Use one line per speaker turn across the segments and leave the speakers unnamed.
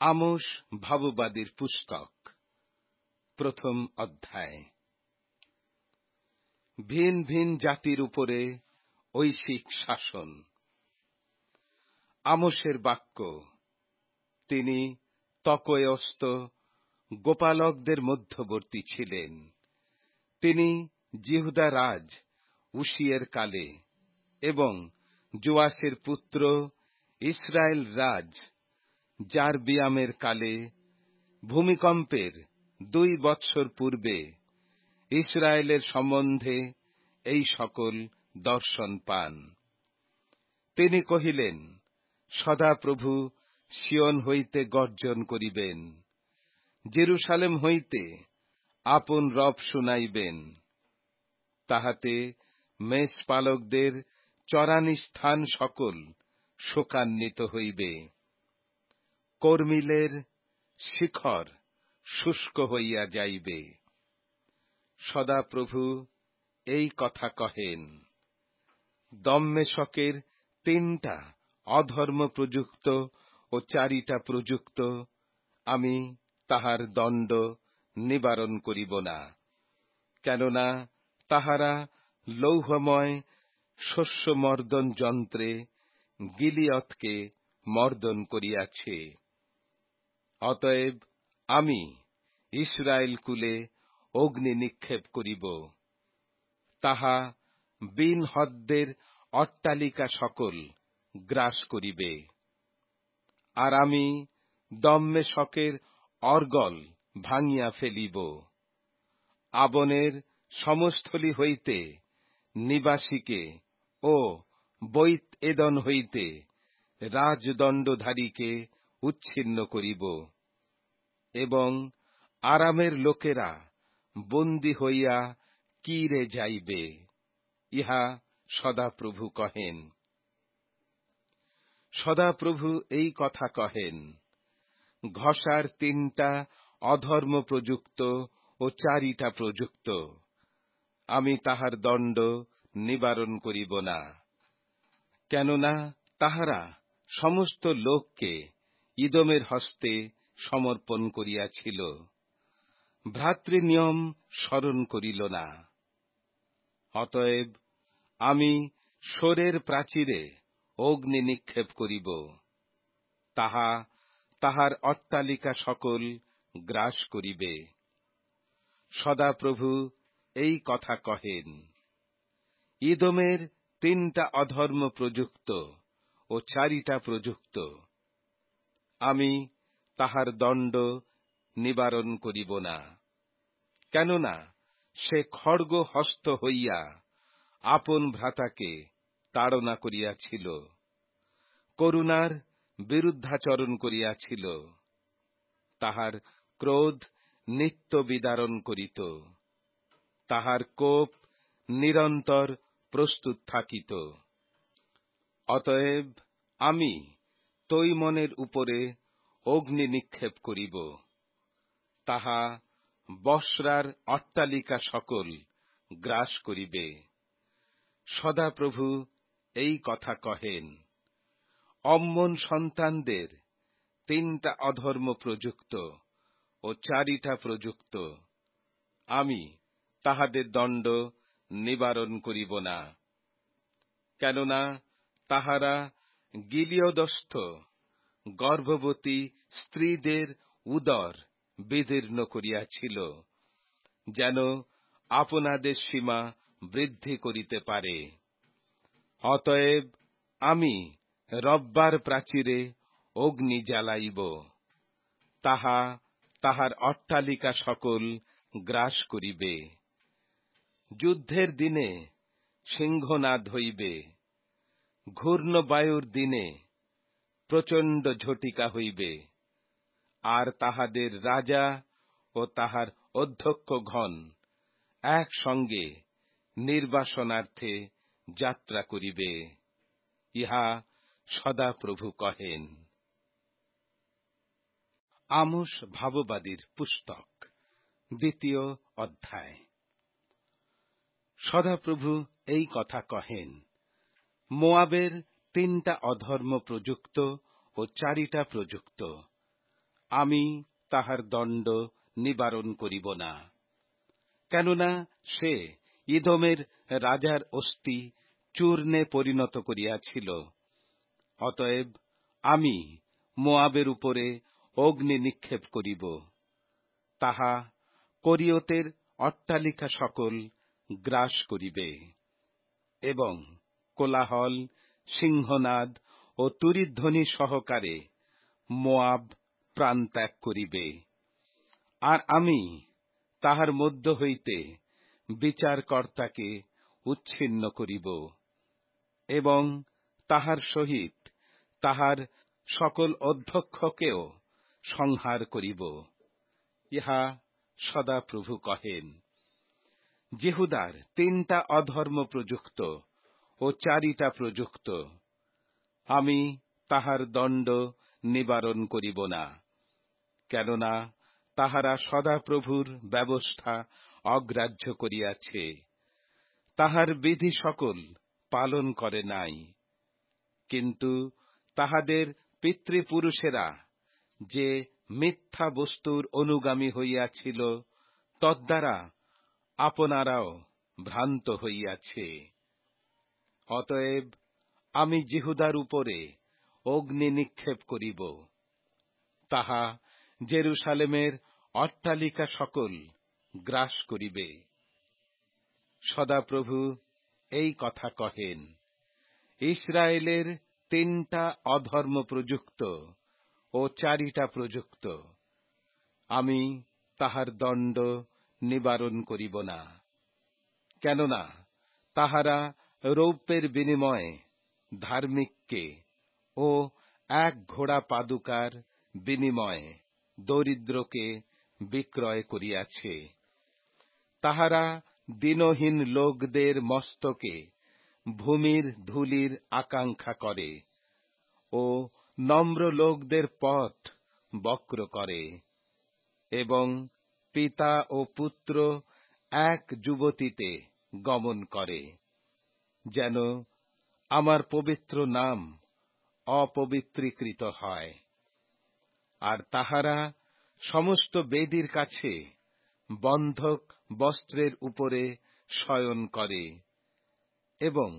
Amos ভাববাদীর পুস্তক, প্রথম অধ্যায়। ভিন ভিন জাতির উপরে ঐশিক শাসন। আমোসের বাক্য। তিনি তকোয়স্ত গোপালকদের মধ্যবর্তী ছিলেন। তিনি জিহুদা রাজ উশিয়ের কালে এবং যোয়াসের পুত্র ইসরায়েল রাজ জারবিয়ামের কালে ভূমিকম্পের 2 বৎসর পূর্বে ইসরায়েলের সম্বন্ধে এই সকল দর্শন পান। তিনি কহিলেন, সদাপ্রভু সিয়ন হইতে গর্জন করিবেন, জেরুসালেম হইতে আপন রব শুনাইবেন। তাহাতে মেষপালকদের চরানি স্থান সকল শোকান্বিত হইবে। কর্মিলের শিখর শুষ্ক হইয়া যাইবে। সদাপ্রভু এই কথা কহেন। দম্মেশকের 3টা অধর্ম প্রযুক্ত ও 4টা প্রযুক্ত আমি তাহার দণ্ড নিবারণ করিব না, কেননা তাহারা লৌহময় শস্যমর্দন যন্ত্রে গিলিয়তকে মর্দন করিয়াছে। অতএব আমি ইসরায়েল কুলে অগ্নি নিক্ষেপ করিব, তাহা বিনহদ্দের অট্টালিকা সকল গ্রাস করিবে। আর আমি দম্মেশকের অর্গল ভাঙিয়া ফেলিব। আবনের সমস্থলী হইতে নিবাসীকে ও বৈত এদন হইতে রাজদণ্ডধারীকে উচ্ছিন্ন করিব, এবং আরামের লোকেরা বন্দী হইয়া কিরে যাইবে। ইহা সদাপ্রভু কহেন। সদাপ্রভু এই কথা কহেন। ঘষার 3টা অধর্ম প্রযুক্ত ও 4টা প্রযুক্ত আমি তাহার দণ্ড নিবারণ করিব না, কেননা তাহারা সমস্ত লোককে ইদোমের হস্তে সমর্পণ করিয়াছিল, ভ্রাতৃনিয়ম স্মরণ করিল না। অতএব আমি সোরের প্রাচীরে অগ্নি নিক্ষেপ করিব, তাহা তাহার অট্টালিকা সকল গ্রাস করিবে। সদাপ্রভু এই কথা কহেন। ইদোমের 3টা অধর্ম প্রযুক্ত ও 4টা প্রযুক্ত আমি তাহার দণ্ড নিবারণ করিব না, কেননা সে খড়গ হস্ত হইয়া আপন ভ্রাতাকে তাড়না করিয়াছিল, করুণার বিরুদ্ধাচরণ করিয়াছিল। তাহার ক্রোধ নিত্য বিদারণ করিত, তাহার কোপ নিরন্তর প্রস্তুত থাকিত। অতএব আমি তৈমনের উপরে অগ্নি নিক্ষেপ করিব, তাহা বসরার অট্টালিকা সকল গ্রাস করিবে। সদাপ্রভু এই কথা কহেন। অম্মন সন্তানদের 3টা অধর্ম প্রযুক্ত ও 4টা প্রযুক্ত আমি তাহাদের দণ্ড নিবারণ করিব না, কেননা তাহারা গিলিয়দস্থ গর্ভবতী স্ত্রীদের উদর বিদীর্ণ করিয়াছিল, যেন আপনাদের সীমা বৃদ্ধি করিতে পারে। অতএব আমি রব্বার প্রাচীরে অগ্নি জ্বালাইব, তাহা তাহার অট্টালিকা সকল গ্রাস করিবে। যুদ্ধের দিনে সিংহনাদ হইবে, ঘূর্ণবায়ুর দিনে প্রচণ্ড ঝটিকা হইবে, আর তাহাদের রাজা ও তাহার অধ্যক্ষগণ একসঙ্গে নির্বাসনার্থে যাত্রা করিবে। ইহা সদাপ্রভু কহেন। আমোস ভাববাদীর পুস্তক, 2য় অধ্যায়। সদাপ্রভু এই কথা কহেন। মোয়াবের 3টা অধর্ম প্রযুক্ত ও 4টা প্রযুক্ত আমি তাহার দণ্ড নিবারণ করিব না। কেননা সে ইদোমের রাজার অস্থি চূর্ণে পরিণত করিয়াছিল। অতএব আমি মোয়াবের উপরে অগ্নি নিক্ষেপ করিব। তাহা করিয়তের অট্টালিকা সকল গ্রাস করিবে, এবং কোলাহল, সিংহনাদ ও তুরীধ্বনি সহকারে মোয়াব প্রাণত্যাগ করিবে। আর আমি তাহার মধ্য হইতে বিচারকর্তাকে উচ্ছিন্ন করিব, এবং তাহার সহিত তাহার সকল অধ্যক্ষকেও সংহার করিব। ইহা সদাপ্রভু কহেন। যেহুদার 3টা অধর্ম প্রযুক্ত ও 4টা প্রযুক্ত, আমি তাহার দণ্ড নিবারণ করিব না। কেননা তাহারা সদাপ্রভুর ব্যবস্থা অগ্রাহ্য করিয়াছে, তাহার বিধি সকল পালন করে নাই। কিন্তু তাহাদের পিতৃপুরুষেরা যে মিথ্যা বস্তুর অনুগামী হইয়াছিল, তদ্বারা আপনারাও ভ্রান্ত হইয়াছে। অতএব আমি জিহুদার উপরে অগ্নি নিক্ষেপ করিব, তাহা জেরুসালেমের অট্টালিকা সকল গ্রাস করিবে। সদাপ্রভু এই কথা কহেন। ইসরায়েলের 3টা অধর্ম প্রযুক্ত ও 4টা প্রযুক্ত, আমি তাহার দণ্ড নিবারণ করিব না। কেননা তাহারা রৌপ্যের বিনিময়ে ধার্মিককে ও 1 ঘোড়া পাদুকার বিনিময়ে দরিদ্রকে বিক্রয় করিয়াছে। তাহারা দীনহীন লোকদের মস্তকে ভূমির ধূলির আকাঙ্ক্ষা করে ও নম্র লোকদের পথ বক্র করে, এবং পিতা ও পুত্র এক যুবতীতে গমন করে, যেন আমার পবিত্র নাম অপবিত্রীকৃত হয়। আর তাহারা সমস্ত বেদীর কাছে বন্ধক বস্ত্রের উপরে শয়ন করে, এবং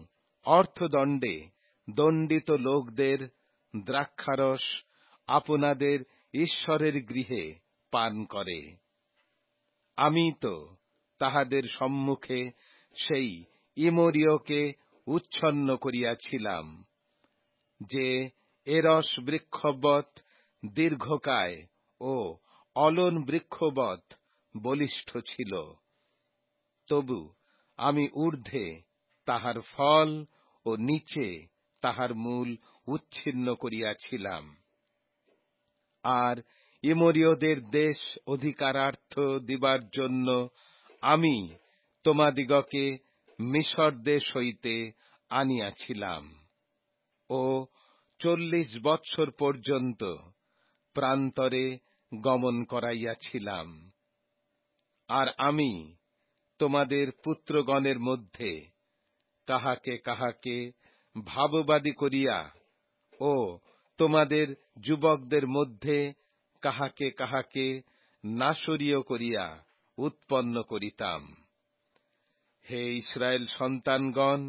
অর্থদণ্ডে দণ্ডিত লোকদের দ্রাক্ষারস আপনাদের ঈশ্বরের গৃহে পান করে। আমি তো তাহাদের সম্মুখে সেই ইমরীয়কে উচ্ছন্ন করিয়াছিলাম, যে এরস বৃক্ষবৎ দীর্ঘকায় ও অলন বৃক্ষবৎ বলিষ্ঠ ছিল। তবু আমি ঊর্ধ্বে তাহার ফল ও নিচে তাহার মূল উচ্ছিন্ন করিয়াছিলাম। আর ইমরীয়দের দেশ অধিকারার্থ দিবার জন্য আমি তোমাদিগকে মিশর দেশ হইতে আনিয়াছিলাম, ও 40 বৎসর পর্যন্ত প্রান্তরে গমন করাইয়াছিলাম। আর আমি তোমাদের পুত্রগণের মধ্যে কাহাকে কাহাকে ভাববাদী করিয়া ও তোমাদের যুবকদের মধ্যে কাহাকে কাহাকে নাসরীয় করিয়া উৎপন্ন করিতাম। হে ইসরায়েল সন্তানগণ,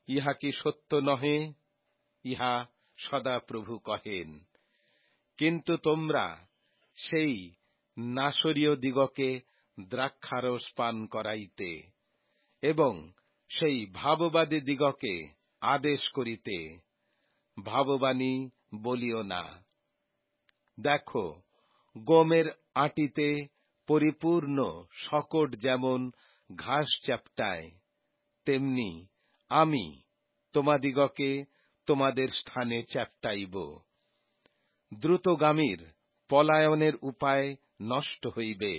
ইহা কি সত্য নহে? ইহা সদাপ্রভু কহেন। কিন্তু তোমরা সেই নাসরীয় দিগকে দ্রাক্ষারস পান করাইতে এবং সেই ভাববাদী দিগকে আদেশ করিতে ভাববাণী বলিও না। দেখো, গমের আঁটিতে পরিপূর্ণ শকট যেমন ঘাস চ্যাপ্টায়, তেমনি আমি তোমাদিগকে তোমাদের স্থানে চ্যাপ্টাইব। দ্রুতগামীর পলায়নের উপায় নষ্ট হইবে।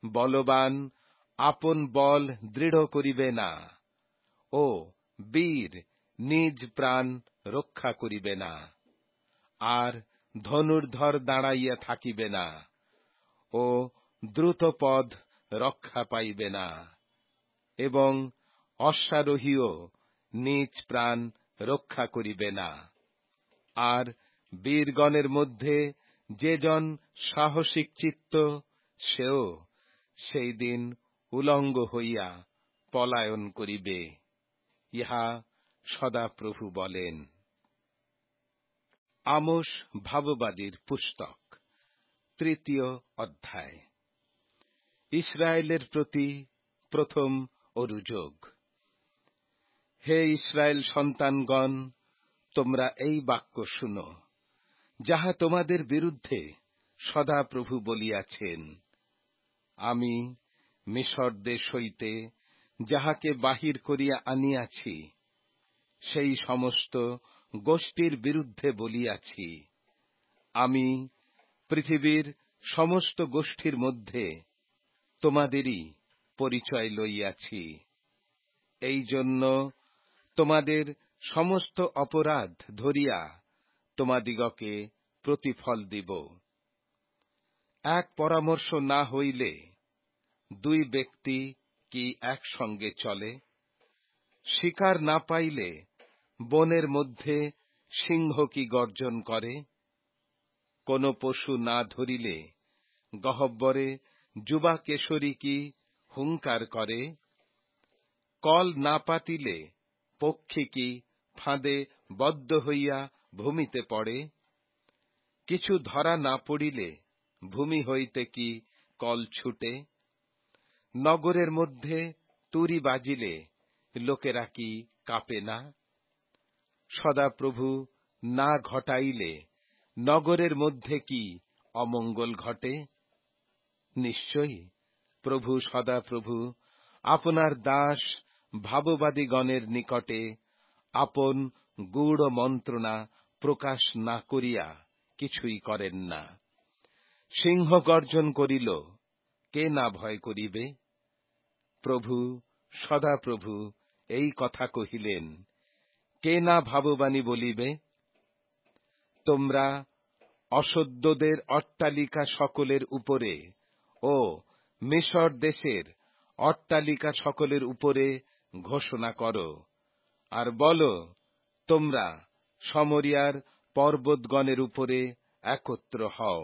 বলবান আপন বল দৃঢ় করিবে না, ও বীর নিজ প্রাণ রক্ষা করিবে না। আর ধনুর্ধর দাঁড়াইয়া থাকিবে না, ও দ্রুতপদ রক্ষা পাইবে না, এবং অশ্বারোহীও নিজ প্রাণ রক্ষা করিবে না। আর বীরগণের মধ্যে যে জন সাহসিক চিত্ত, সেও সেই দিন উলঙ্গ হইয়া পলায়ন করিবে। ইহা সদাপ্রভু বলেন। আমোস ভাববাদীর পুস্তক, 3 অধ্যায়। ইসরায়েলের প্রতি প্রথম অরুযোগ। হে ইসরায়েল সন্তানগণ, তোমরা এই বাক্য শুনো, যাহা তোমাদের বিরুদ্ধে সদাপ্রভু বলিয়াছেন। আমি মিশর দেশ হইতে যাহাকে বাহির করিয়া আনিয়াছি, সেই সমস্ত গোষ্ঠীর বিরুদ্ধে বলিয়াছি, আমি পৃথিবীর সমস্ত গোষ্ঠীর মধ্যে তোমাদেরই পরিচয় লইয়াছি। এই জন্য তোমাদের সমস্ত অপরাধ ধরিয়া তোমাদিগকে প্রতিফল দিব। এক পরামর্শ না হইলে 2 ব্যক্তি কি একসঙ্গে চলে? শিকার না পাইলে বনের মধ্যে সিংহ কি গর্জন করে? কোন পশু না ধরিলে গহ্বরে যুবা কেশরী কি হুঙ্কার করে? কল না পাতিলে পক্ষী কি ফাঁদে বদ্ধ হইয়া ভূমিতে পড়ে? কিছু ধরা না পড়িলে ভূমি হইতে কি কল ছুটে? নগরের মধ্যে তুরি বাজিলে লোকেরা কি কাঁপে না? সদাপ্রভু না ঘটাইলে নগরের মধ্যে কি অমঙ্গল ঘটে? নিশ্চয়ই প্রভু সদাপ্রভু আপনার দাস ভাববাদীগণের নিকটে আপন গূঢ় মন্ত্রণা প্রকাশ না করিয়া কিছুই করেন না। সিংহ গর্জন করিল, কে না ভয় করিবে? প্রভু সদাপ্রভু এই কথা কহিলেন, কে না ভাববাণী বলিবে? তোমরা অসহ্যদের অট্টালিকা সকলের উপরে ও মিশর দেশের অট্টালিকা সকলের উপরে ঘোষণা করো, আর বলো, তোমরা সমরিয়ার পর্বতগণের উপরে একত্র হও,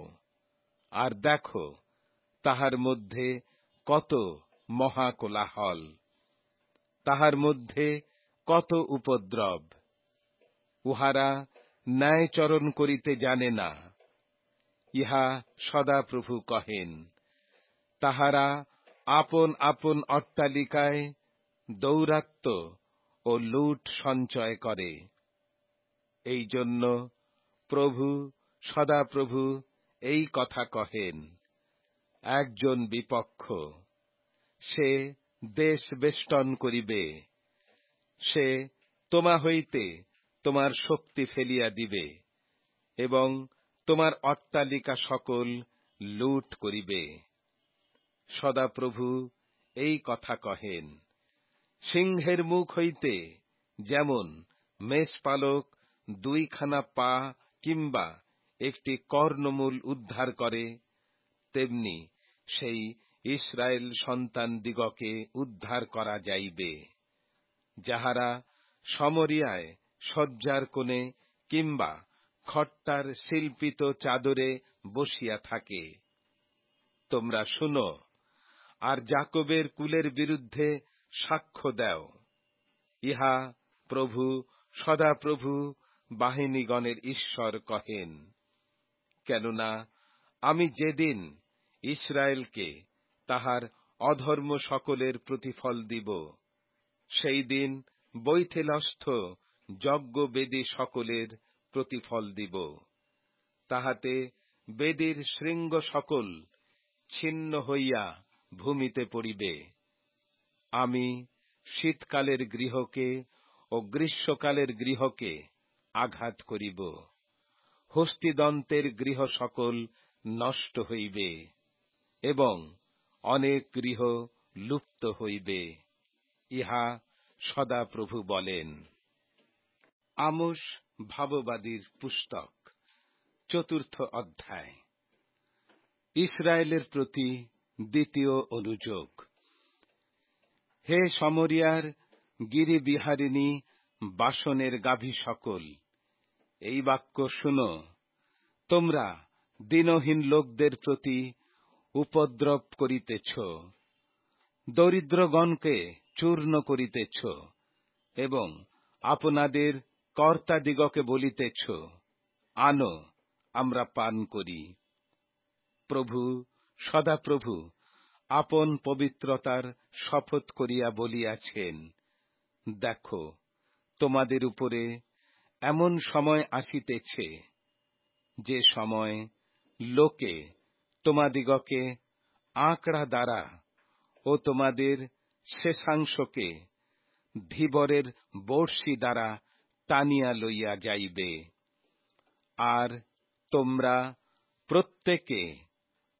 আর দেখো তাহার মধ্যে কত মহাকোলাহল, তাহার মধ্যে কত উপদ্রব। উহারা ন্যায়চরণ করিতে জানে না। ইহা সদাপ্রভু কহেন। তাহারা আপন আপন অট্টালিকায় দৌরাত্ম্য ও লুট সঞ্চয় করে। এই জন্য প্রভু সদাপ্রভু এই কথা কহেন, একজন বিপক্ষ, সে দেশ বেষ্টন করিবে। সে তোমা হইতে তোমার শক্তি ফেলিয়া দিবে এবং তোমার অট্টালিকা সকল লুট করিবে। সদাপ্রভু এই কথা কহেন। সিংহের মুখ হইতে যেমন মেষপালক 2খানা পা কিংবা একটি কর্ণমূল উদ্ধার করে, তেমনি সেই ইসরায়েল সন্তানদিগকে উদ্ধার করা যাইবে, যাহারা সমরিয়ায় শয্যার কোণে কিংবা খট্টার শিল্পিত চাদরে বসিয়া থাকে। তোমরা শুনো, আর যাকবের কুলের বিরুদ্ধে সাক্ষ্য দাও। ইহা প্রভু সদাপ্রভু বাহিনীগণের ঈশ্বর কহেন। কেননা আমি যেদিন ইসরায়েলকে তাহার অধর্ম সকলের প্রতিফল দিব, সেই দিন বৈথেলস্থ যজ্ঞবেদী সকলের প্রতিফল দিব। তাহাতে বেদীর শৃঙ্গ সকল ছিন্ন হইয়া ভূমিতে পড়িবে। আমি শীতকালের গৃহকে ও গ্রীষ্মকালের গৃহকে আঘাত করিব। হস্তিদন্তের গৃহ সকল নষ্ট হইবে এবং অনেক গৃহ লুপ্ত হইবে। ইহা সদাপ্রভু বলেন। আমোস ভাববাদীর পুস্তক, 4 অধ্যায়। ইসরায়েলের প্রতি দ্বিতীয় অনুযোগ। হে সমরিয়ার গিরিবিহারিণী বাসনের গাভী সকল, এই বাক্য শুনো। তোমরা দীনহীন লোকদের প্রতি উপদ্রব করিতেছ, দরিদ্রগণকে চূর্ণ করিতেছ, এবং আপনাদের কর্তাদিগকে বলিতেছ, আনো, আমরা পান করি। প্রভু, সদাপ্রভু আপন পবিত্রতার শপথ করিয়া বলিয়াছেন, দেখো, তোমাদের উপরে এমন সময় আসিতেছে, যে সময় লোকে তোমাদিগকে আঁকড়া দ্বারা ও তোমাদের শেষাংশকে ধীবরের বড়শি দ্বারা টানিয়া লইয়া যাইবে, আর তোমরা প্রত্যেকে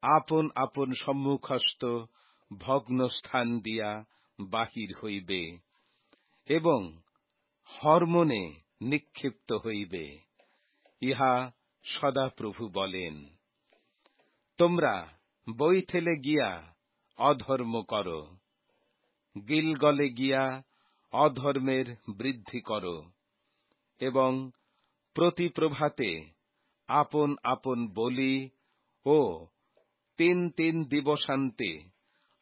আপন আপন সম্মুখস্থ ভগ্নস্থান দিয়া বাহির হইবে এবং হরমোনে নিক্ষিপ্ত হইবে। ইহা সদাপ্রভু বলেন। তোমরা বৈঠেলে গিয়া অধর্ম কর, গিলগলে গিয়া অধর্মের বৃদ্ধি কর, এবং প্রতি প্রভাতে আপন আপন বলি ও ৩ দিবসান্তে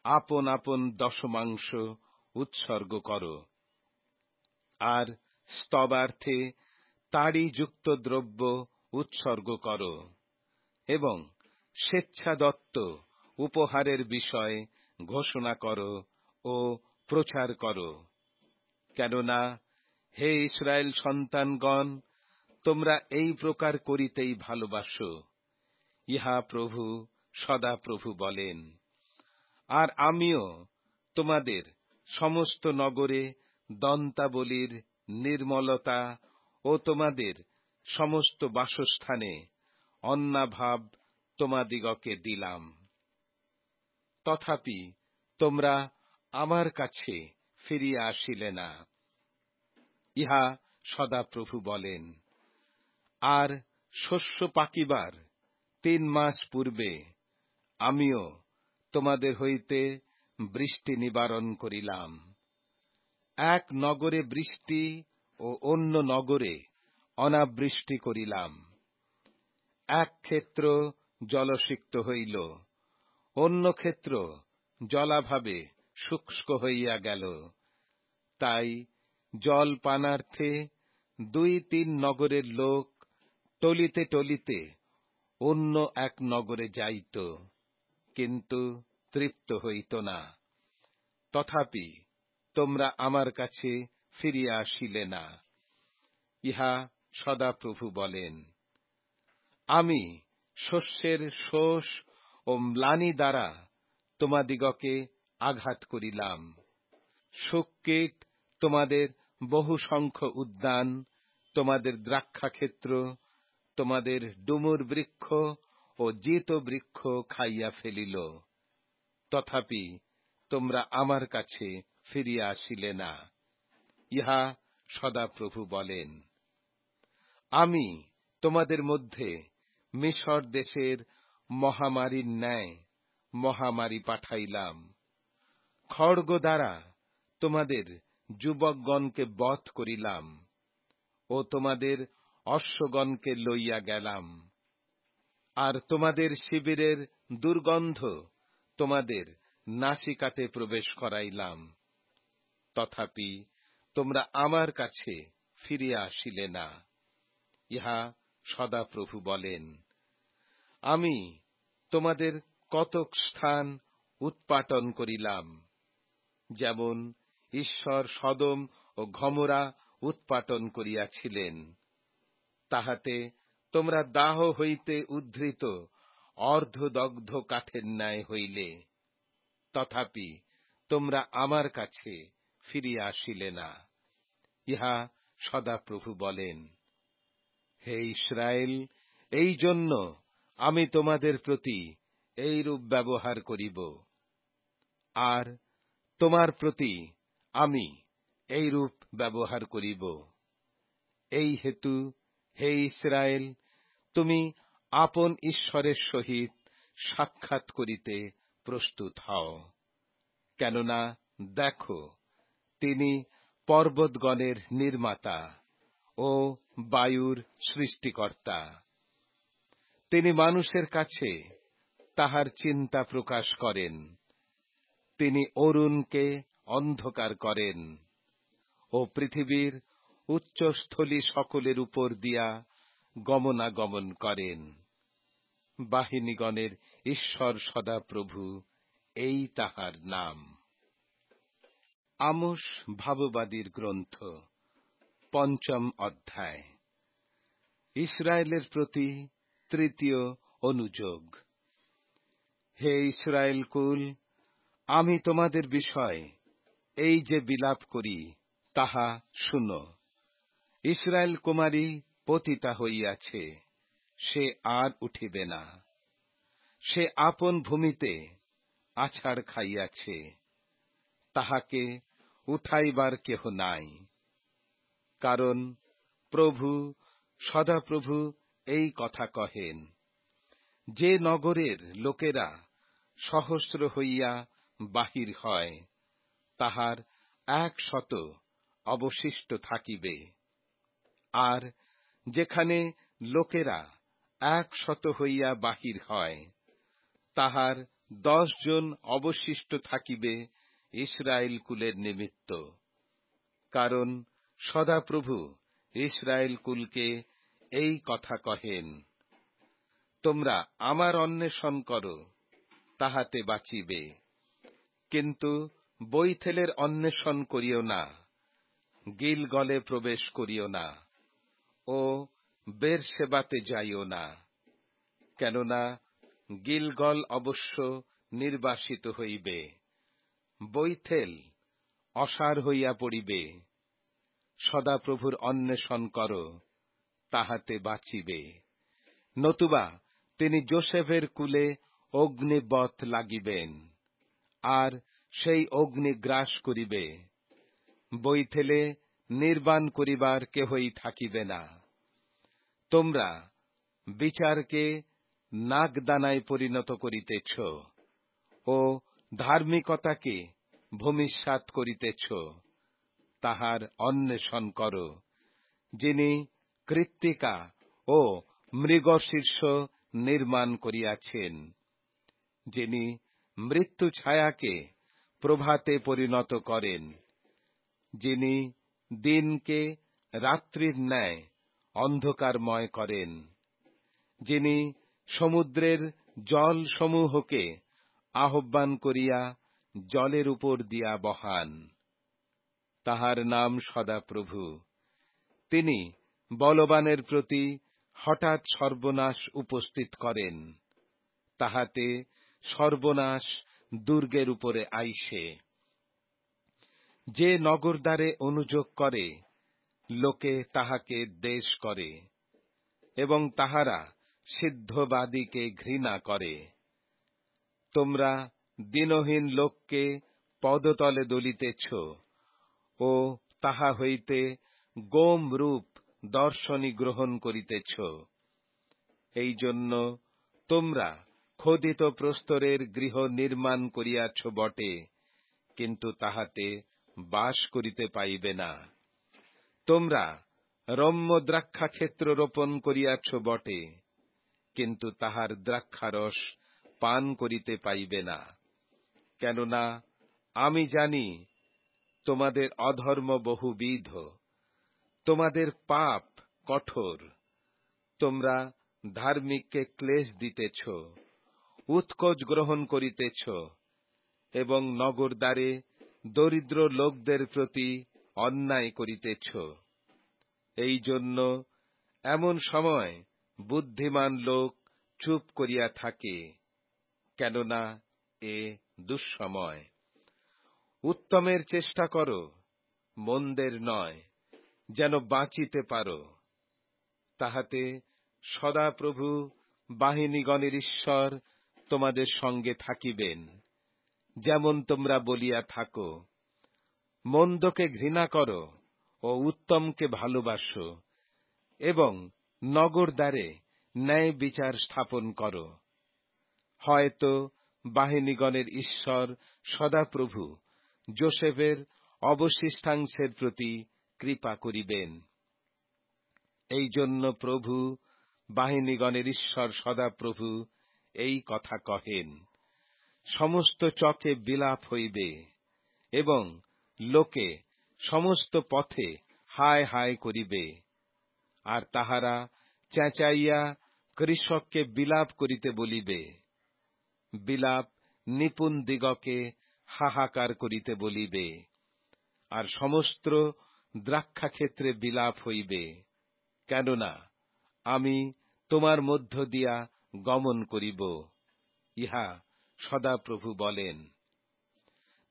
আপন আপন দশমাংশ উৎসর্গ কর, আর স্তবার্থে তাড়িযুক্ত দ্রব্য উৎসর্গ কর, এবং স্বেচ্ছাদত্ত উপহারের বিষয় ঘোষণা কর ও প্রচার কর। কেননা হে ইস্রায়েল সন্তানগণ, তোমরা এই প্রকার করিতেই ভালোবাসো, ইহা প্রভু সদাপ্রভু বলেন। আর আমিও তোমাদের সমস্ত নগরে দন্তাবলীর নির্মলতা ও তোমাদের সমস্ত বাসস্থানে অন্নাভাব তোমাদিগকে দিলাম। তথাপি তোমরা আমার কাছে ফিরিয়া আসিলে না, ইহা সদাপ্রভু বলেন। আর শস্য পাকিবার ৩ মাস পূর্বে আমিও তোমাদের হইতে বৃষ্টি নিবারণ করিলাম। এক নগরে বৃষ্টি ও অন্য নগরে অনাবৃষ্টি করিলাম। এক ক্ষেত্র জলসিক্ত হইল, অন্য ক্ষেত্র জলাভাবে শুষ্ক হইয়া গেল। তাই জল পানার্থে ২-৩ নগরের লোক টলিতে টলিতে অন্য এক নগরে যাইত, কিন্তু তৃপ্ত হইত না। তথাপি তোমরা আমার কাছে ফিরিয়া আসিলে না, ইহা সদাপ্রভু বলেন। আমি শস্যের শোষ ও ম্লানি দ্বারা তোমাদিগকে আঘাত করিলাম। শোককীট তোমাদের বহুসংখ্য উদ্যান, তোমাদের দ্রাক্ষাক্ষেত্র, তোমাদের ডুমুর বৃক্ষ ও জিত বৃক্ষ খাইয়া ফেলিল। তথাপি তোমরা আমার কাছে ফিরিয়া আসিলে না, ইহা সদাপ্রভু বলেন। আমি তোমাদের মধ্যে মিশর দেশের মহামারীর ন্যায় মহামারী পাঠাইলাম। খড়গ দ্বারা তোমাদের যুবকগণকে বধ করিলাম ও তোমাদের অশ্বগণকে লইয়া গেলাম। আর তোমাদের শিবিরের দুর্গন্ধ তোমাদের নাসিকাতে প্রবেশ করাইলাম। তথাপি তোমরা আমার কাছে ফিরিয়া আসিলে না, ইহা সদাপ্রভু বলেন। আমি তোমাদের কতক স্থান উৎপাটন করিলাম, যেমন ঈশ্বর সদম ও গমোরা উৎপাটন করিয়াছিলেন, তাহাতে তোমরা দাহ হইতে উদ্ধৃত অর্ধদগ্ধ কাঠের ন্যায় হইলে। তথাপি তোমরা আমার কাছে ফিরিয়া আসিলে না, ইহা সদাপ্রভু বলেন। হে ইস্রায়েল, এই জন্য আমি তোমাদের প্রতি এইরূপ ব্যবহার করিব, আর তোমার প্রতি আমি এইরূপ ব্যবহার করিব। এই হেতু হে ইস্রায়েল, তুমি আপন ঈশ্বরের সহিত সাক্ষাৎ করিতে প্রস্তুত হও। কেননা দেখো, তিনি পর্বতগণের নির্মাতা ও বায়ুর সৃষ্টিকর্তা। তিনি মানুষের কাছে তাহার চিন্তা প্রকাশ করেন। তিনি অরুণকে অন্ধকার করেন ও পৃথিবীর উচ্চস্থলী সকলের উপর দিয়া গমনাগমন করেন। বাহিনীগণের ঈশ্বর সদাপ্রভু, এই তাহার নাম। আমোস ভাববাদীর গ্রন্থ, ৫ম অধ্যায়। ইসরায়েলের প্রতি তৃতীয় অনুযোগ। হে ইসরায়েল কুল, আমি তোমাদের বিষয় এই যে বিলাপ করি, তাহা শুনো। ইসরায়েল কুমারী পতিতা হইয়াছে, সে আর উঠিবে না। সে আপন ভূমিতে আছাড় খাইয়াছে, তাহাকে উঠাইবার কেহ নাই। কারণ প্রভু সদাপ্রভু এই কথা কহেন, যে নগরের লোকেরা সহস্র হইয়া বাহির হয়, তাহার ১০০ অবশিষ্ট থাকিবে। আর যেখানে লোকেরা ১০০ হইয়া বাহির হয়, তাহার ১০ জন অবশিষ্ট থাকিবে ইসরায়েল কুলের নিমিত্ত। কারণ সদাপ্রভু ইসরায়েল কুলকে এই কথা কহেন, তোমরা আমার অন্বেষণ করো, তাহাতে বাঁচিবে। কিন্তু বৈথেলের অন্বেষণ করিও না, গিলগলে প্রবেশ করিও না, ও বেরশেবাতে যাইও না। কেননা গিলগল অবশ্য নির্বাসিত হইবে, বৈথেল অসার হইয়া পড়িবে। সদাপ্রভুর অন্বেষণ করো, তাহাতে বাঁচিবে। নতুবা তিনি যোসেফের কুলে অগ্নিবৎ লাগিবেন, আর সেই অগ্নি গ্রাস করিবে। বৈথেলে নির্বাণ করিবার কেহই থাকিবে না। তোমরা বিচারকে নাগদানায় পরিণত করিতেছ ও ধার্মিকতাকে ভূমিসাৎ করিতেছ। তাহার অন্বেষণ করো, যিনি কৃত্তিকা ও মৃগশীর্ষ নির্মাণ করিয়াছেন, যিনি মৃত্যু ছায়াকে প্রভাতে পরিণত করেন, যিনি দিনকে রাত্রির ন্যায় অন্ধকারময় করেন, যিনি সমুদ্রের জল সমূহকে আহ্বান করিয়া জলের উপর দিয়া বহান। তাহার নাম সদাপ্রভু। তিনি বলবানের প্রতি হঠাৎ সর্বনাশ উপস্থিত করেন, তাহাতে সর্বনাশ দুর্গের উপরে আইসে। যে নগরদ্বারে অনুযোগ করে, লোকে তাহাকে দেশ করে, এবং তাহারা সিদ্ধবাদীকে ঘৃণা করে। তোমরা দীনহীন লোককে পদতলে দলিতেছ ও তাহা হইতে গোম রূপ দর্শনী গ্রহণ করিতেছ। এই জন্য তোমরা খোদিত প্রস্তরের গৃহ নির্মাণ করিয়াছ বটে, কিন্তু তাহাতে বাস করিতে পাইবে না। তোমরা রম্য দ্রাক্ষাক্ষেত্র রোপণ করিয়াছ বটে, কিন্তু তাহার দ্রাক্ষারস পান করিতে পাইবে না। কেননা আমি জানি তোমাদের অধর্ম বহুবিধ, তোমাদের পাপ কঠোর। তোমরা ধার্মিককে ক্লেশ দিতেছ, উৎকোচ গ্রহণ করিতেছ, এবং নগরদ্বারে দরিদ্র লোকদের প্রতি অন্যায় করিতেছ। এই জন্য এমন সময় বুদ্ধিমান লোক চুপ করিয়া থাকে, কেননা এ দুঃসময়। উত্তমের চেষ্টা করো, মন্দের নয়, যেন বাঁচিতে পারো। তাহাতে সদাপ্রভু বাহিনীগণের ঈশ্বর তোমাদের সঙ্গে থাকিবেন, যেমন তোমরা বলিয়া থাকো। মন্দকে ঘৃণা করো ও উত্তমকে ভালোবাসো, এবং নগরদ্বারে ন্যায় বিচার স্থাপন করো। হয়তো বাহিনীগণের ঈশ্বর সদাপ্রভু যোসেফের অবশিষ্টাংশের প্রতি কৃপা করিবেন। এই জন্য প্রভু বাহিনীগণের ঈশ্বর সদাপ্রভু এই কথা কহেন, সমস্ত চকে বিলাপ হইবে, এবং লোকে সমস্ত পথে হায় হায় করিবে। আর তাহারা চেঁচাইয়া কৃষককে বিলাপ করিতে বলিবে, বিলাপ নিপুণ দিগকে হাহাকার করিতে বলিবে। আর সমস্ত দ্রাক্ষাক্ষেত্রে বিলাপ হইবে, কেননা আমি তোমার মধ্য দিয়া গমন করিব, ইহা সদাপ্রভু বলেন।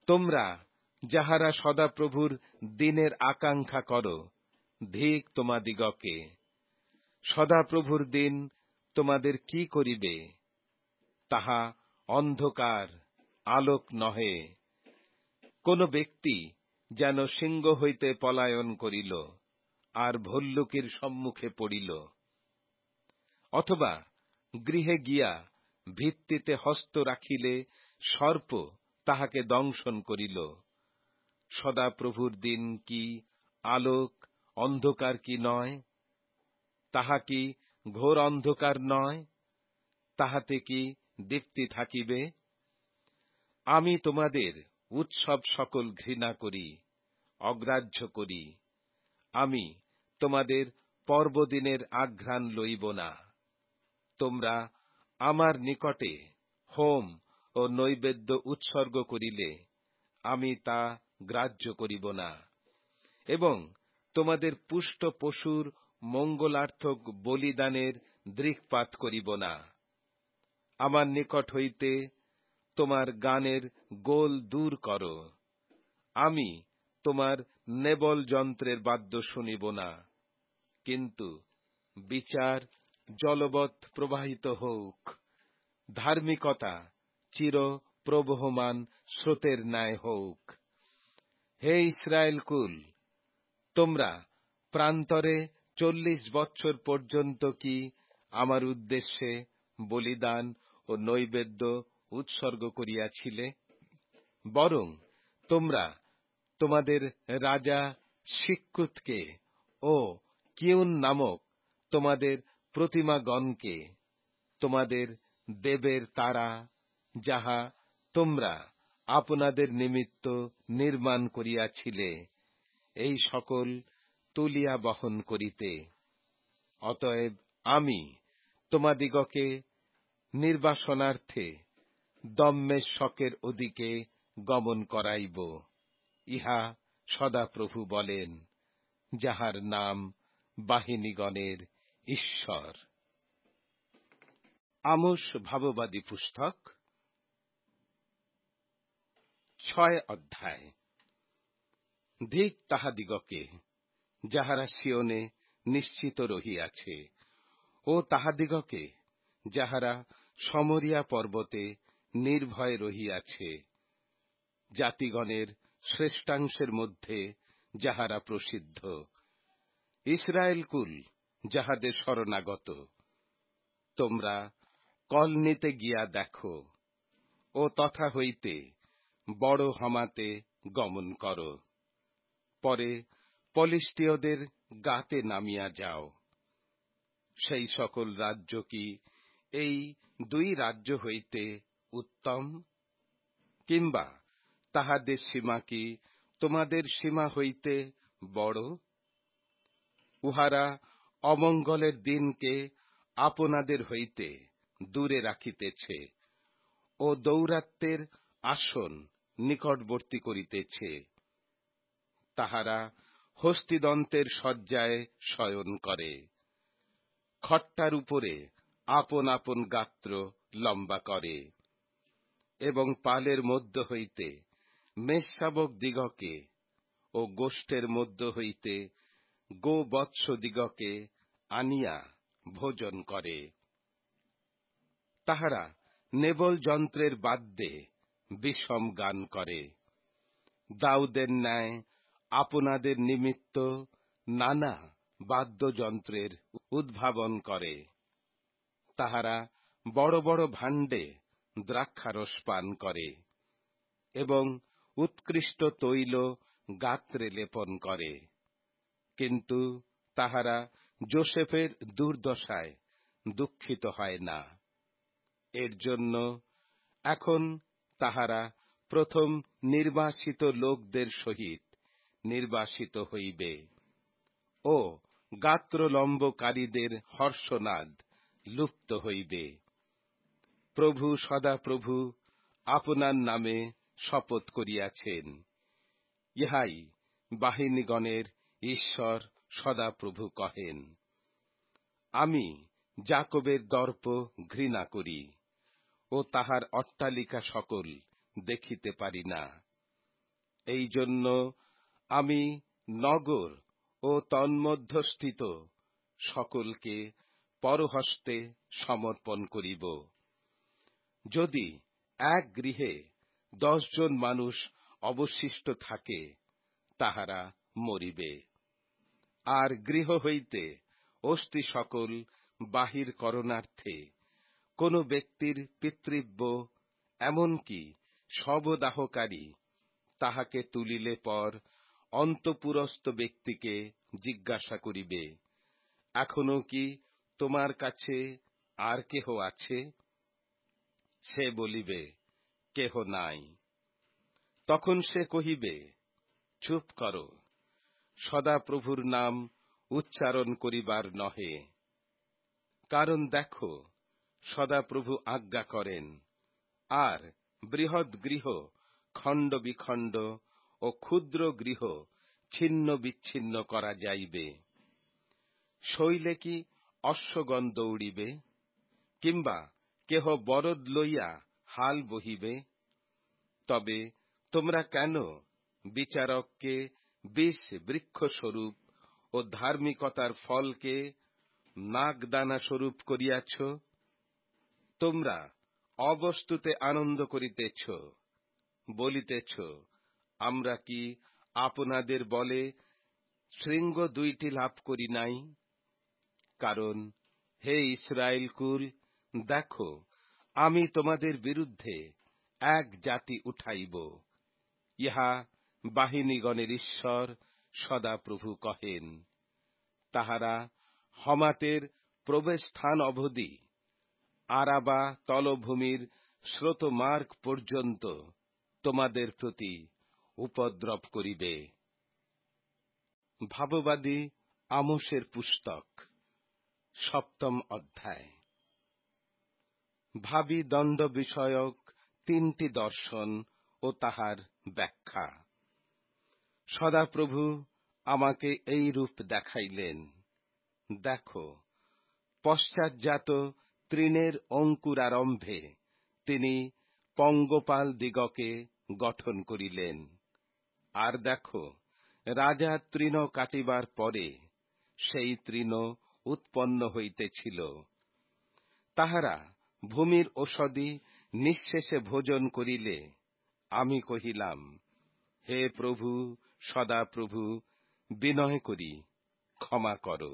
তোমরা যাহারা সদাপ্রভুর দিনের আকাঙ্ক্ষা করো, ধিক তোমাদিগকে। সদাপ্রভুর দিন তোমাদের কি করিবে? তাহা অন্ধকার, আলোক নহে। কোন ব্যক্তি যেন সিংহ হইতে পলায়ন করিল, আর ভল্লুকের সম্মুখে পড়িল, অথবা গৃহে গিয়া ভিত্তিতে হস্ত রাখিলে সর্প তাহাকে দংশন করিল। সদাপ্রভুর দিন কি আলোক অন্ধকার কি নয়? তাহা কি ঘোর অন্ধকার নয়? তাহাতে কি দীপ্তি থাকিবে? আমি তোমাদের উৎসব সকল ঘৃণা করি, অগ্রাহ্য করি। আমি তোমাদের পর্বদিনের আঘ্রাণ লইব না। তোমরা আমার নিকটে হোম ও নৈবেদ্য উৎসর্গ করিলে আমি তা গ্রাহ্য করিব না, এবং তোমাদের পুষ্ট পশুর মঙ্গলার্থক বলিদানের দৃকপাত করিব না। আমার নিকট হইতে তোমার গানের গোল দূর কর। আমি তোমার নেবল যন্ত্রের বাদ্য শুনিব না, কিন্তু বিচার জলবৎ প্রবাহিত হোক, ধার্মিকতা চির প্রবহমান স্রোতের ন্যায় হোক। হে ইস্রায়েল কুল, তোমরা প্রান্তরে 40 বৎসর পর্যন্ত কি আমার উদ্দেশ্যে বলিদান ও নৈবেদ্য উৎসর্গ করিয়াছিলে? বরং তোমরা তোমাদের রাজা সিক্কুতকে ও কিউন নামক তোমাদের প্রতিমাগণকে, তোমাদের দেবের তারা, যাহা তোমরা আপনাদের নিমিত্ত নির্মাণ করিয়াছিলে, এই সকল তুলিয়া বহন করিতে। অতএব আমি তোমাদিগকে নির্বাসনার্থে দম্মেশকের ওদিকে গমন করাইব, ইহা সদাপ্রভু বলেন, যাহার নাম বাহিনীগণের ঈশ্বর। আমোস ভাববাদী পুস্তক 6 অধ্যায়। ধিক তাহাদিগকে যাহারা সিয়নে নিশ্চিত রহিয়াছে, ও তাহাদিগকে যাহারা সমরিয়া পর্বতে নির্ভয় রহিয়াছে, জাতিগণের শ্রেষ্ঠাংশের মধ্যে যাহারা প্রসিদ্ধ, ইস্রায়েল কুল যাহাদের শরণাগত। তোমরা কলনিতে গিয়া দেখো, ও তথা হইতে বড় হমাতে গমন কর। পরে পলিষ্টীয়দের গাতে নামিয়া যাও। সেই সকল রাজ্য কি এই 2 রাজ্য হইতে উত্তম? কিংবা তাহাদের সীমা কি তোমাদের সীমা হইতে বড়? উহারা অমঙ্গলের দিনকে আপনাদের হইতে দূরে রাখিতেছে, ও দৌরাত্ম্যের আসন নিকটবর্তী করিতেছে। তাহারা হস্তিদন্তের শয্যায় শয়ন করে, খট্টার উপরে আপন আপন গাত্র লম্বা করে, এবং পালের মধ্য হইতে মেষশাবক দিগকে ও গোষ্ঠের মধ্য হইতে গোবৎস দিগকে আনিয়া ভোজন করে। তাহারা নেবল যন্ত্রের বাদ্যে বিষম গান করে, দাউদের ন্যায় আপনাদের নিমিত্ত নানা বাদ্যযন্ত্রের উদ্ভাবন করে। তাহারা বড় বড় ভাণ্ডে দ্রাক্ষারস পান করে, এবং উৎকৃষ্ট তৈল গাত্রে লেপন করে। কিন্তু তাহারা যোসেফের দুর্দশায় দুঃখিত হয় না। এর জন্য এখন তাহারা প্রথম নির্বাসিত লোকদের সহিত নির্বাসিত হইবে ও গাত্রলম্বকারীদের হর্ষনাদ লুপ্ত হইবে। প্রভু সদাপ্রভু আপনার নামে শপথ করিয়াছেন, ইহাই বাহিনীগণের ঈশ্বর সদাপ্রভু কহেন, আমি যাকবের দর্প ঘৃণা করি ও তাহার অট্টালিকা সকল দেখিতে পারি না। এই জন্য আমি নগর ও তন্মধ্যস্থিত সকলকে পরহস্তে সমর্পণ করিব। যদি এক গৃহে 10 জন মানুষ অবশিষ্ট থাকে, তাহারা মরিবে। আর গৃহ হইতে অস্থি সকল বাহির করণার্থে কোন ব্যক্তির পিতৃব্য, এমনকি শবদাহকারী তাহাকে তুলিলে পর অন্তঃপুরস্থ ব্যক্তিকে জিজ্ঞাসা করিবে, এখনো কি তোমার কাছে আর কেহ আছে? সে বলিবে, কেহ নাই। তখন সে কহিবে, চুপ করো, সদাপ্রভুর নাম উচ্চারণ করিবার নহে। কারণ দেখো, সদাপ্রভু আজ্ঞা করেন, আর বৃহৎ গৃহ খণ্ড বিখণ্ড ও ক্ষুদ্র গৃহ ছিন্ন বিচ্ছিন্ন করা যাইবে। শৈলে কি অশ্বগণ দৌড়িবে, কিংবা কেহ বরদ লইয়া হাল বহিবে? তবে তোমরা কেন বিচারককে বিষ বৃক্ষস্বরূপ ও ধার্মিকতার ফলকে নাগদানা স্বরূপ করিয়াছ? তোমরা অবস্তুতে আনন্দ করিতেছ, বলিতেছ, আমরা কি আপনাদের বলে শৃঙ্গ 2টি লাভ করি নাই? কারণ হে ইসরায়েল কুল, দেখো, আমি তোমাদের বিরুদ্ধে এক জাতি উঠাইব, ইহা বাহিনীগণের ঈশ্বর সদাপ্রভু কহেন। তাহারা হমাতের প্রবেশস্থান অবধি আরাবা তলভূমির স্রোতমার্গ পর্যন্ত তোমাদের প্রতি উপদ্রব করিবে। ভাববাদী আমোসের পুস্তক 7ম অধ্যায়। ভাবী দণ্ড বিষয়ক 3টি দর্শন ও তাহার ব্যাখ্যা। সদাপ্রভু আমাকে এই রূপ দেখাইলেন, দেখো, পশ্চাৎজাত তৃণের অঙ্কুরারম্ভে তিনি পঙ্গপাল দিগকে গঠন করিলেন। আর দেখো, রাজা তৃণ কাটিবার পরে সেই তৃণ উৎপন্ন হইতেছিল। তাহারা ভূমির ঔষধি নিঃশেষে ভোজন করিলে আমি কহিলাম, হে প্রভু সদাপ্রভু, বিনয় করি ক্ষমা করো।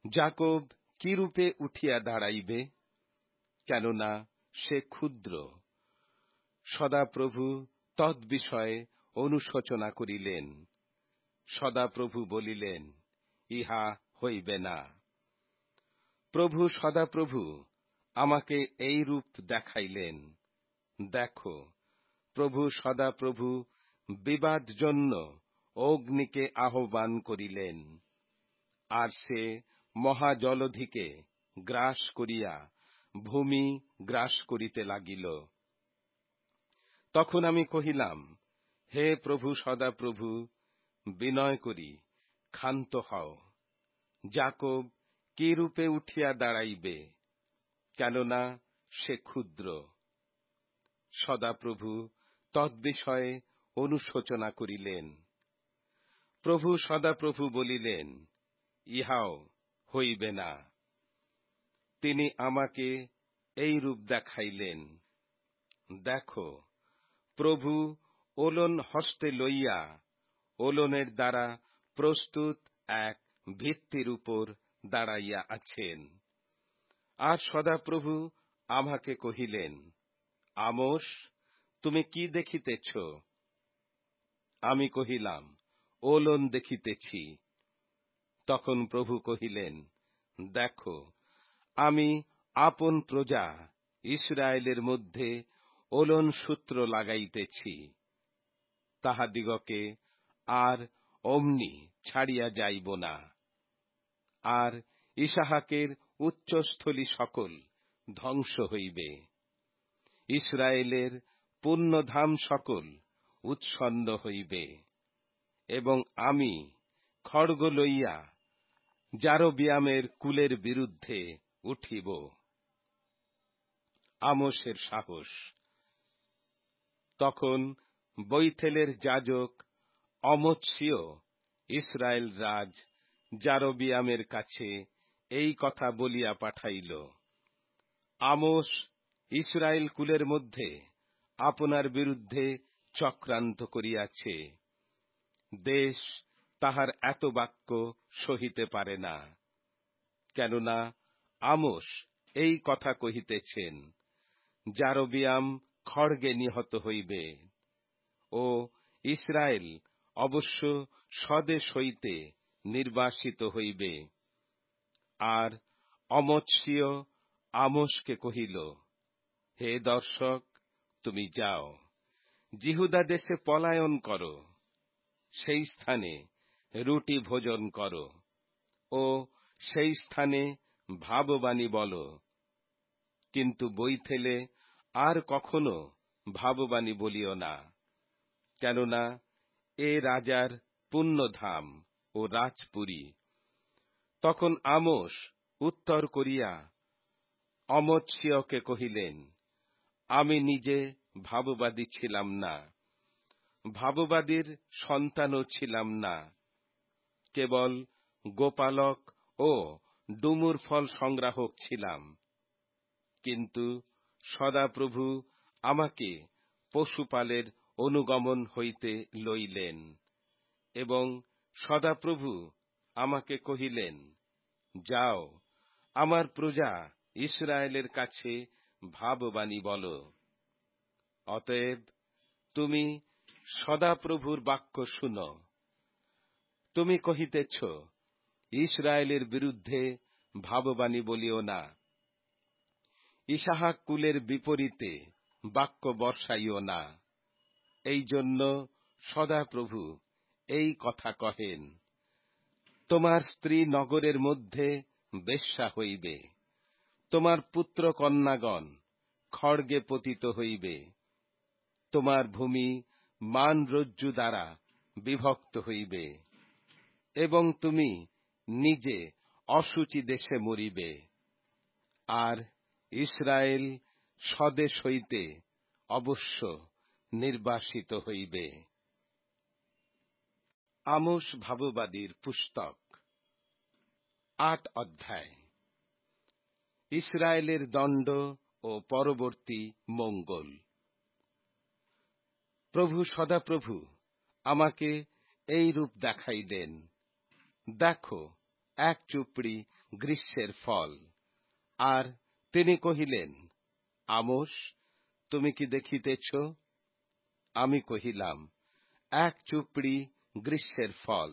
যাকব কিরূপে উঠিয়া দাঁড়াইবে, কেননা সে ক্ষুদ্র। সদাপ্রভু তদ্বিষয়ে অনুশোচনা করিলেন। সদাপ্রভু বলিলেন, ইহা হইবে না। প্রভু সদাপ্রভু আমাকে এই রূপ দেখাইলেন, দেখো, প্রভু সদাপ্রভু বিবাদ জন্য অগ্নিকে আহ্বান করিলেন, আর সে মহাজলধিকে গ্রাস করিয়া ভূমি গ্রাস করিতে লাগিল। তখন আমি কহিলাম, হে প্রভু সদাপ্রভু, বিনয় করি ক্ষান্ত হও। যাকব কিরূপে উঠিয়া দাঁড়াইবে, কেননা সে ক্ষুদ্র। সদাপ্রভু তদ্বিষয়ে অনুশোচনা করিলেন। প্রভু সদাপ্রভু বলিলেন, ইহাও হইবে না। তিনি আমাকে এই রূপ দেখাইলেন, দেখো, প্রভু ওলন হস্তে লইয়া ওলনের দ্বারা প্রস্তুত এক ভিত্তির উপর দাঁড়াইয়া আছেন। আর সদাপ্রভু আমাকে কহিলেন, আমোস, তুমি কি দেখিতেছ? আমি কহিলাম, ওলন দেখিতেছি। তখন প্রভু কহিলেন, দেখো, আমি আপন প্রজা ইসরায়েলের মধ্যে ওলন সূত্র লাগাইতেছি, তাহাদিগকে আর অমনি ছাড়িয়া যাইব না। আর ইসাহাকের উচ্চস্থলী সকল ধ্বংস হইবে, ইসরায়েলের পুণ্যধাম সকল উৎসন্ন হইবে, এবং আমি খড়গ লইয়া যারবিয়ামের কুলের বিরুদ্ধে উঠিব। আমোসের সাহস। তখন বৈথেলের যাজক অমৎসীয় ইসরায়েল রাজ যারবিয়ামের কাছে এই কথা বলিয়া পাঠাইল, আমোস ইসরায়েল কুলের মধ্যে আপনার বিরুদ্ধে চক্রান্ত করিয়াছে। দেশ তাহার এত বাক্য সহিতে পারে না। কেননা আমোস এই কথা কহিতেছেন, যারবিয়াম খড়গে নিহত হইবে, ও ইসরায়েল অবশ্য স্বদেশ হইতে নির্বাসিত হইবে। আর অমৎসীয় আমোসকে কহিল, হে দর্শক, তুমি যাও, জিহুদা দেশে পলায়ন করো, সেই স্থানে রুটি ভোজন করো, ও সেই স্থানে ভাববাণী বলো, কিন্তু বৈথেলে আর কখনো ভাববাণী বলিও না। কেননা এ রাজার পুণ্যধাম ও রাজপুরী। তখন আমোস উত্তর করিয়া অমৎসীয়কে কহিলেন, আমি নিজে ভাববাদী ছিলাম না, ভাববাদীর সন্তানও ছিলাম না, কেবল গোপালক ও ডুমুর ফল সংগ্রাহক ছিলাম। কিন্তু সদাপ্রভু আমাকে পশুপালের অনুগমন হইতে লইলেন, এবং সদাপ্রভু আমাকে কহিলেন, যাও, আমার প্রজা ইসরায়েলের কাছে ভাববাণী বলো। অতএব তুমি সদাপ্রভুর বাক্য শুনো। তুমি কহিতেছ, ইসরায়েলের বিরুদ্ধে ভাববাণী বলিও না, ইসাহাক কুলের বিপরীতে বাক্য বর্ষাইও না। এই জন্য সদাপ্রভু এই কথা কহেন, তোমার স্ত্রী নগরের মধ্যে বেশ্যা হইবে, তোমার পুত্র কন্যাগণ খড়গে পতিত হইবে, তোমার ভূমি মানরজ্জু দ্বারা বিভক্ত হইবে, এবং তুমি নিজে অশুচি দেশে মরিবে। আর ইসরায়েল স্বদেশ হইতে অবশ্য নির্বাসিত হইবে। আমোস ভাববাদীর পুস্তক ৮ অধ্যায়। ইসরায়েলের দণ্ড ও পরবর্তী মঙ্গল। প্রভু সদাপ্রভু আমাকে এই রূপ দেখাইলেন, দেখো, এক চুপড়ি গ্রীষ্মের ফল। আর তিনি কহিলেন, আমোস, তুমি কি দেখিতেছ? আমি কহিলাম, এক চুপড়ি গ্রীষ্মের ফল।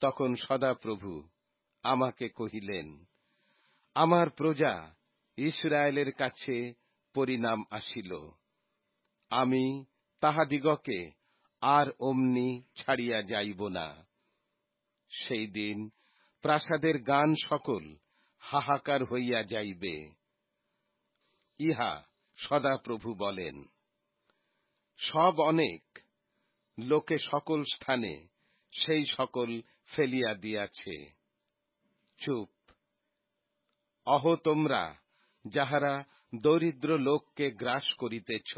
তখন সদাপ্রভু আমাকে কহিলেন, আমার প্রজা ইসরায়েলের কাছে পরিণাম আসিল, আমি তাহাদিগকে আর অমনি ছাড়িয়া যাইব না। সেই দিন প্রাসাদের গান সকল হাহাকার হইয়া যাইবে। ইহা সদাপ্রভু বলেন। সব অনেক লোকে সকল স্থানে সেই সকল ফেলিয়া দিয়াছে। চুপ, অহ তোমরা যাহারা দরিদ্র লোককে গ্রাস করিতেছ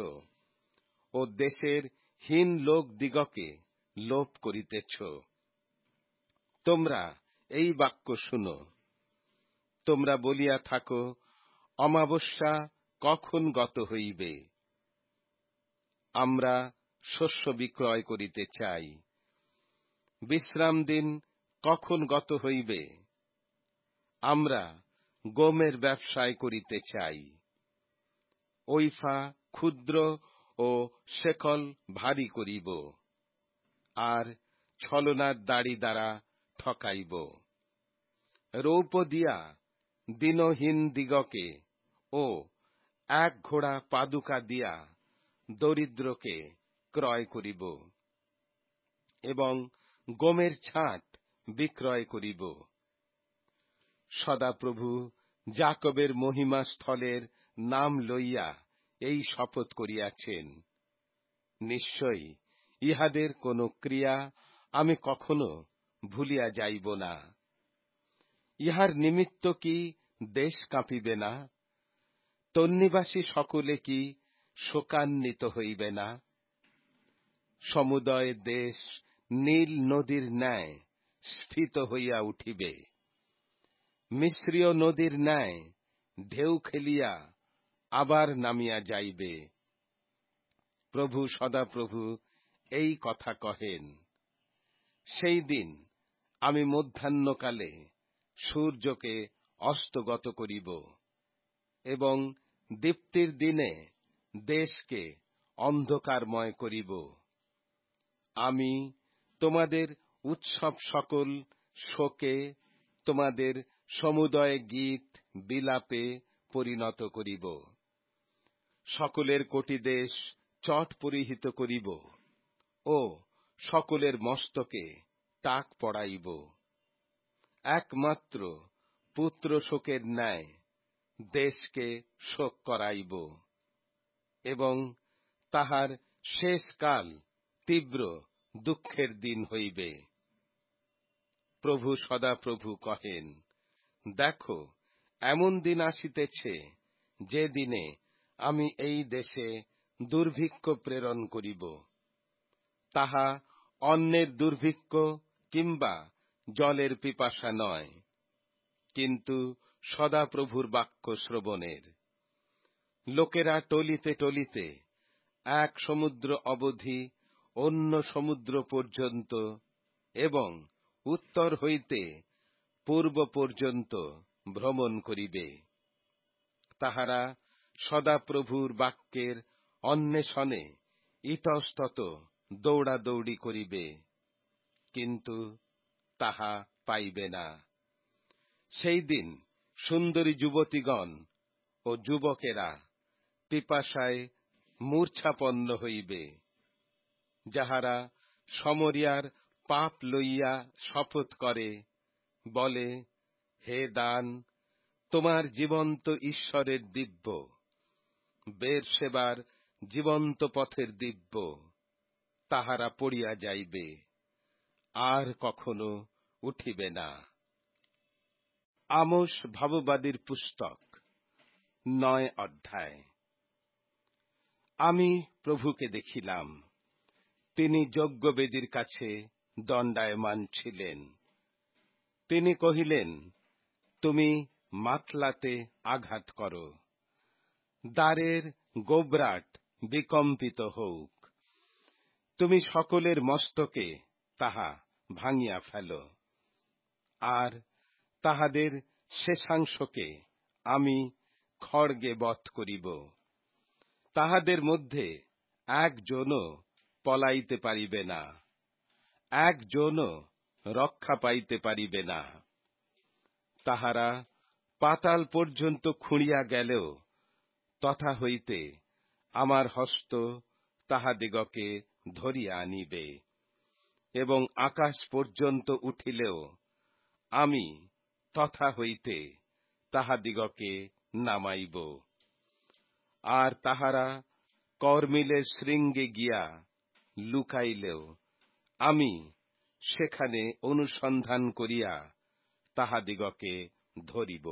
ও দেশের হীন লোক দিগকে লোপ করিতেছ। তোমরা এই বাক্য শুনো। তোমরা বলিয়া থাকো, অমাবস্যা কখন গত হইবে? আমরা শস্য বিক্রয় করিতে চাই। বিশ্রাম দিন কখন গত হইবে? আমরা গমের ব্যবসায় করিতে চাই। ওইফা ক্ষুদ্র ও শেকল ভারী করিব, আর ছলনার দাড়ি দ্বারা ঠকাইব। রৌপ্য দিয়া দীনহীন দিগকে ও এক ঘোড়া পাদুকা দিয়া দরিদ্রকে ক্রয় করিব, এবং গমের ছাঁট বিক্রয় করিব। সদাপ্রভু যাকবের মহিমা স্থলের নাম লইয়া এই শপথ করিয়াছেন, নিশ্চয়ই ইহাদের কোন ক্রিয়া আমি কখনো ভুলিয়া যাইব না। ইহার নিমিত্ত কি দেশ কাঁপিবে না? তন্নিবাসী সকলে কি শোকান্বিত হইবে না? সমুদয় দেশ নীল নদীর ন্যায় স্ফীত হইয়া উঠিবে, মিশ্রীয় নদীর ন্যায় ঢেউ খেলিয়া আবার নামিয়া যাইবে। প্রভু সদাপ্রভু এই কথা কহেন। সেই দিন আমি মধ্যাহ্নকালে সূর্যকে অস্তগত করিব, এবং দীপ্তির দিনে দেশকে অন্ধকারময় করিব। আমি তোমাদের উৎসব সকল শোকে, তোমাদের সমুদয় গীত বিলাপে পরিণত করিব। সকলের কোটিদেশ চট পরিহিত করিব ও সকলের মস্তকে টাক পড়াইব। একমাত্র পুত্র শোকের ন্যায় দেশকে শোক করাইব, এবং তাহার শেষ কাল তীব্র দুঃখের দিন হইবে। প্রভু সদাপ্রভু কহেন, দেখো, এমন দিন আসিতেছে, যে দিনে আমি এই দেশে দুর্ভিক্ষ প্রেরণ করিব। তাহা অন্নের দুর্ভিক্ষ কিংবা জলের পিপাসা নয়, কিন্তু সদাপ্রভুর বাক্য শ্রবণের। লোকেরা টলিতে টলিতে এক সমুদ্র অবধি অন্য সমুদ্র পর্যন্ত এবং উত্তর হইতে পূর্ব পর্যন্ত ভ্রমণ করিবে। তাহারা সদাপ্রভুর বাক্যের অন্বেষণে ইতস্তত দৌড়াদৌড়ি করিবে, কিন্তু তাহা পাইবে না। সেই দিন সুন্দরী যুবতীগণ ও যুবকেরা পিপাসায় মূর্ছাপন্ন হইবে। যাহারা সমরিয়ার পাপ লইয়া শপথ করে, বলে, হে দান, তোমার জীবন্ত ঈশ্বরের দিব্য, বেরশেবার জীবন্ত পথের দিব্য, তাহারা পড়িয়া যাইবে, আর কখনো উঠিবে না। আমোস ভাববাদীর পুস্তক 9 অধ্যায়। আমি প্রভুকে দেখিলাম, তিনি যজ্ঞবেদীর কাছে দণ্ডায়মান ছিলেন। তিনি কহিলেন, তুমি মাতলাতে আঘাত করো, দ্বারের গোবরাট বিকম্পিত হউক, তুমি সকলের মস্তকে তাহা ভাঙিয়া ফেলো, আর তাহাদের শেষাংশকে আমি খড়গে বধ করিব। তাহাদের মধ্যে একজনও পলাইতে পারিবে না, একজনও রক্ষা পাইতে পারিবে না। তাহারা পাতাল পর্যন্ত খুঁড়িয়া গেলেও তথা হইতে আমার হস্ত তাহাদিগকে ধরিয়া আনিবে, এবং আকাশ পর্যন্ত উঠিলেও আমি তথা হইতে তাহাদিগকে নামাইব। আর তাহারা কর্মিলের শৃঙ্গে গিয়া লুকাইলেও আমি সেখানে অনুসন্ধান করিয়া তাহাদিগকে ধরিব।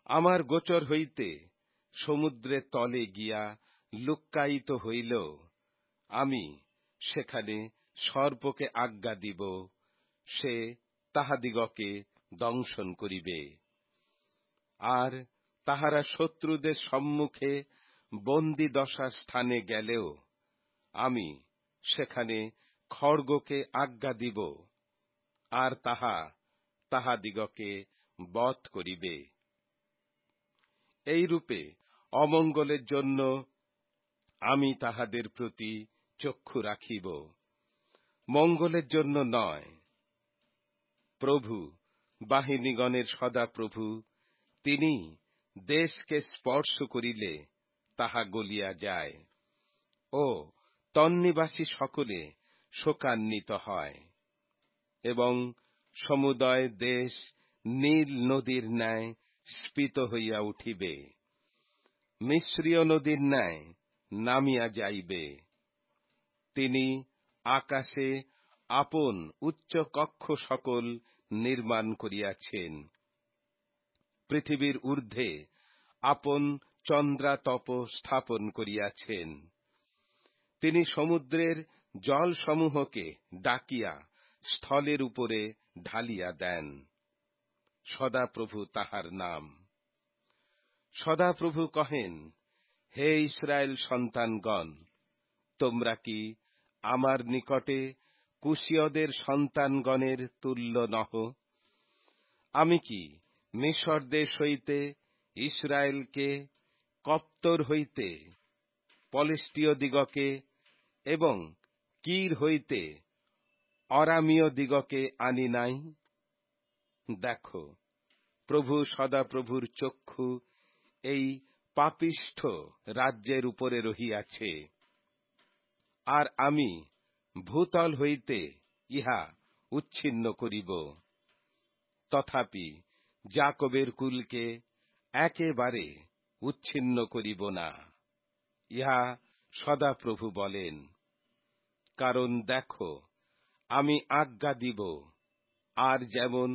আমার গোচর হইতে সমুদ্রের তলে গিয়া লুক্কায়িত হইলেও আমি সেখানে সর্পকে আজ্ঞা দিব, সে তাহাদিগকে দংশন করিবে। আর তাহারা শত্রুদের সম্মুখে বন্দী দশার স্থানে গেলেও আমি সেখানে খড়গকে আজ্ঞা দিব, আর তাহা তাহাদিগকে বধ করিবে। এইরূপে অমঙ্গলের জন্য আমি তাহাদের প্রতি চক্ষু রাখিব, মঙ্গলের জন্য নয়। প্রভু বাহিনীগণের সদাপ্রভু, তিনি দেশকে স্পর্শ করিলে তাহা গলিয়া যায়, ও তন্নিবাসী সকলে শোকান্বিত হয়, এবং সমুদয় দেশ নীল নদীর ন্যায় স্ফীত হইয়া উঠিবে, মিশ্রীয় নদীর ন্যায় নামিয়া যাইবে। তিনি আকাশে আপন উচ্চ কক্ষ সকল নির্মাণ করিয়াছেন, পৃথিবীর ঊর্ধ্বে আপন চন্দ্রাতপ স্থাপন করিয়াছেন। তিনি সমুদ্রের জলসমূহকে ডাকিয়া স্থলের উপরে ঢালিয়া দেন। সদাপ্রভু তাহার নাম। সদাপ্রভু কহেন, হে ইস্রায়েল সন্তানগণ, তোমরা কি আমার নিকটে কুশীয়দের সন্তানগণের তুল্য নহ? আমি কি মিশর দেশ হইতে ইস্রায়েলকে, কপ্তর হইতে পলিষ্টীয় দিগকে এবং কির হইতে অরামীয় দিগকে আনি নাই? দেখো, প্রভু সদাপ্রভুর চক্ষু এই পাপিষ্ঠ রাজ্যের উপরে রহিয়াছে, আর আমি ভূতল হইতে ইহা উচ্ছিন্ন করিব। তথাপি যাকবের কুলকে একেবারে উচ্ছিন্ন করিব না, ইহা সদাপ্রভু বলেন। কারণ দেখো, আমি আজ্ঞা দিব, আর যেমন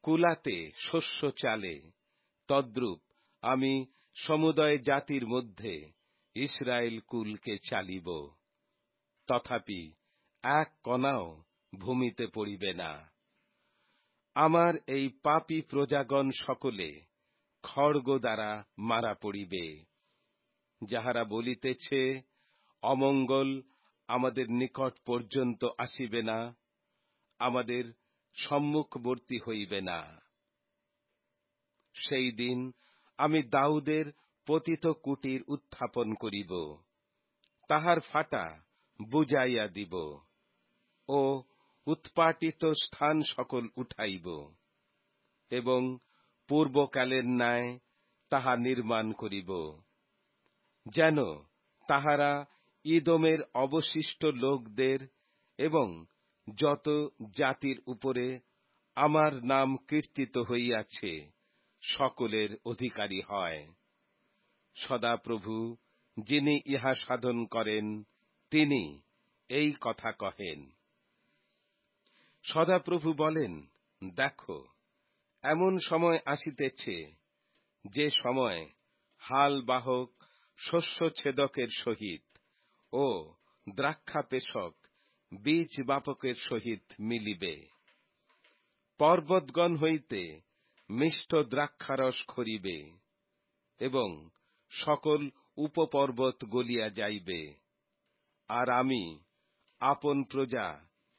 কুলাতে শস্য চালে, তদ্রূপ আমি সমুদয় জাতির মধ্যে ইস্রায়েল কুলকে চালিব। তথাপি এক কণাও ভূমিতে পড়িবে না। আমার এই পাপী প্রজাগণ সকলে খড়গ দ্বারা মারা পড়িবে, যাহারা বলিতেছে, অমঙ্গল আমাদের নিকট পর্যন্ত আসিবে না, আমাদের সম্মুখবর্তী হইবে না। সেই দিন আমি দাউদের পতিত কুটির উত্থাপন করিব, তাহার ফাটা বুজাইয়া দিব, ও উৎপাটিত স্থান সকল উঠাইব, এবং পূর্বকালের ন্যায় তাহা নির্মাণ করিব, যেন তাহারা ইদোমের অবশিষ্ট লোকদের এবং যত জাতির উপরে আমার নাম কীর্তিত হইয়াছে সকলের অধিকারী হয়। সদাপ্রভু, যিনি ইহা সাধন করেন, তিনি এই কথা কহেন। সদাপ্রভু বলেন, দেখো, এমন সময় আসিতেছে, যে সময় হাল বাহক শস্যছেদকের সহিত ও দ্রাক্ষা পেষক বীজ বাপকের সহিত মিলিবে। পর্বতগণ হইতে মিষ্ট দ্রাক্ষারস খরিবে, এবং সকল উপপর্বত গলিয়া যাইবে, আর আমি আপন প্রজা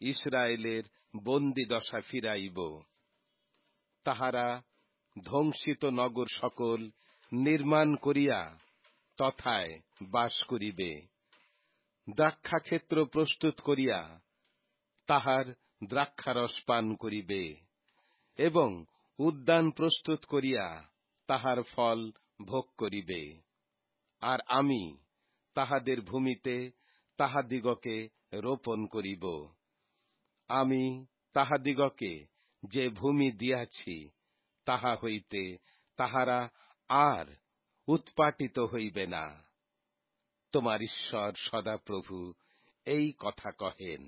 ইস্রায়েলের বন্দীদশা ফিরাইব। তাহারা ধ্বংসিত নগর সকল নির্মাণ করিয়া তথায় বাস করিবে, দ্রাক্ষাক্ষেত্র প্রস্তুত করিয়া তাহার দ্রাক্ষারস পান করিবে, এবং উদ্যান প্রস্তুত করিয়া তাহার ফল ভোগ করিবে। আর আমি তাহাদের ভূমিতে তাহাদিগকে রোপণ করিব। আমি তাহাদিগকে যে ভূমি দিয়াছি, তাহা হইতে তাহারা আর উৎপাটিত হইবে না। তোমার ঈশ্বর সদাপ্রভু এই কথা কহেন।